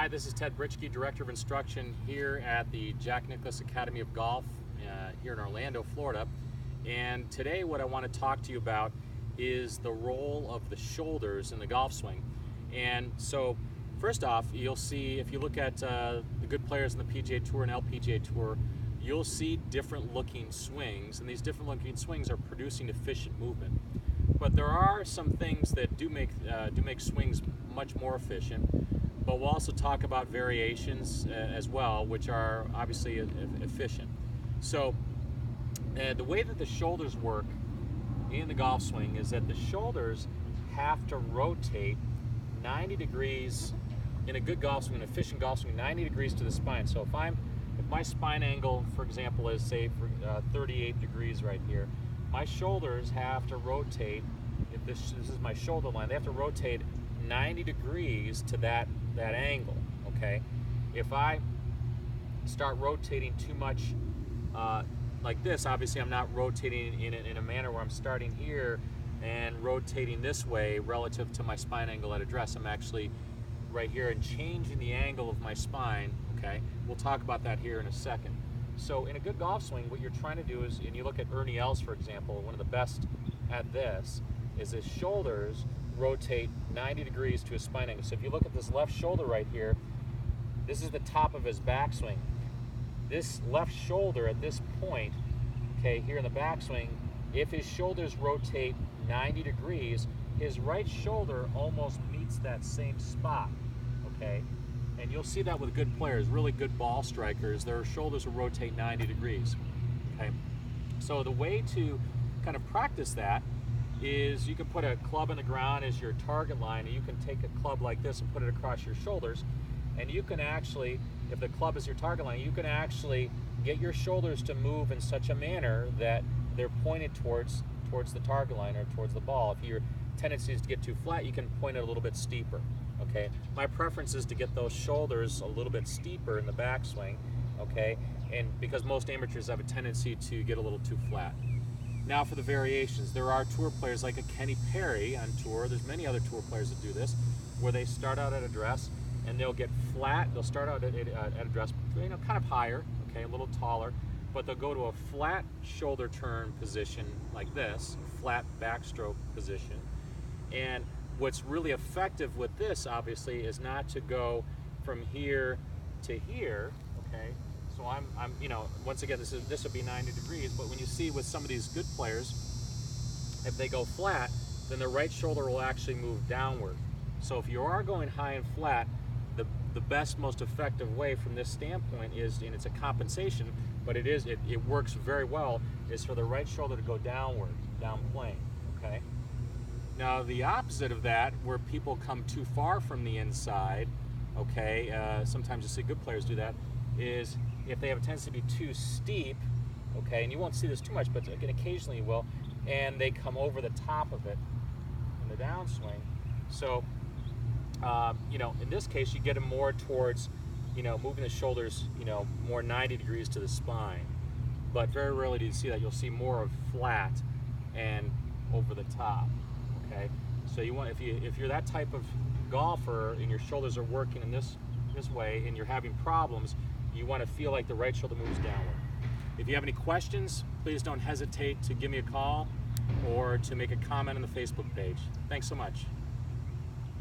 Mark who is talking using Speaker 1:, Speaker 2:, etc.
Speaker 1: Hi, this is Ted Britschgi, Director of Instruction here at the Jack Nicklaus Academy of Golf here in Orlando, Florida. And today what I want to talk to you about is the role of the shoulders in the golf swing. And so first off, you'll see, if you look at the good players in the PGA Tour and LPGA Tour, you'll see different looking swings, and these different looking swings are producing efficient movement. But there are some things that do make swings much more efficient. But we'll also talk about variations as well, which are obviously efficient. So the way that the shoulders work in the golf swing is that the shoulders have to rotate 90 degrees in a good golf swing, an efficient golf swing, 90 degrees to the spine. So if my spine angle, for example, is say for 38 degrees right here, my shoulders have to rotate, if this is my shoulder line, they have to rotate 90 degrees to that angle, okay? If I start rotating too much like this, obviously I'm not rotating in a manner where I'm starting here and rotating this way relative to my spine angle at address. I'm actually right here and changing the angle of my spine, okay? We'll talk about that here in a second. So in a good golf swing, what you're trying to do is, and you look at Ernie Els, for example, one of the best at this, is his shoulders rotate 90 degrees to his spine angle. So if you look at this left shoulder right here, this is the top of his backswing. This left shoulder at this point, okay, here in the backswing, if his shoulders rotate 90 degrees, his right shoulder almost meets that same spot, okay? And you'll see that with good players, really good ball strikers, their shoulders will rotate 90 degrees, okay? So the way to kind of practice that is you can put a club in the ground as your target line, and you can take a club like this and put it across your shoulders, and you can actually, if the club is your target line, you can actually get your shoulders to move in such a manner that they're pointed towards the target line or towards the ball. If your tendency is to get too flat, you can point it a little bit steeper, okay? My preference is to get those shoulders a little bit steeper in the backswing, okay? And because most amateurs have a tendency to get a little too flat. Now for the variations, there are tour players like a Kenny Perry on tour. There's many other tour players that do this, where they start out at address and they'll get flat. They'll start out at address, kind of higher, okay, a little taller, but they'll go to a flat shoulder turn position like this, flat backstroke position. And what's really effective with this, obviously, is not to go from here to here, okay? So I'm once again, this would be 90 degrees, but when you see with some of these good players, if they go flat, then the right shoulder will actually move downward. So if you are going high and flat, the best, most effective way from this standpoint is, and it's a compensation, but it works very well, is for the right shoulder to go downward, down plane, okay? Now the opposite of that, where people come too far from the inside, okay, sometimes you see good players do that, is if they have a tendency to be too steep, okay, and you won't see this too much, but again, occasionally you will, and they come over the top of it in the downswing. So, in this case, you get them more towards, moving the shoulders, more 90 degrees to the spine. But very rarely do you see that. You'll see more of flat and over the top, okay? So you want, if you're that type of golfer and your shoulders are working in this way and you're having problems, you want to feel like the right shoulder moves downward. If you have any questions, please don't hesitate to give me a call or to make a comment on the Facebook page. Thanks so much.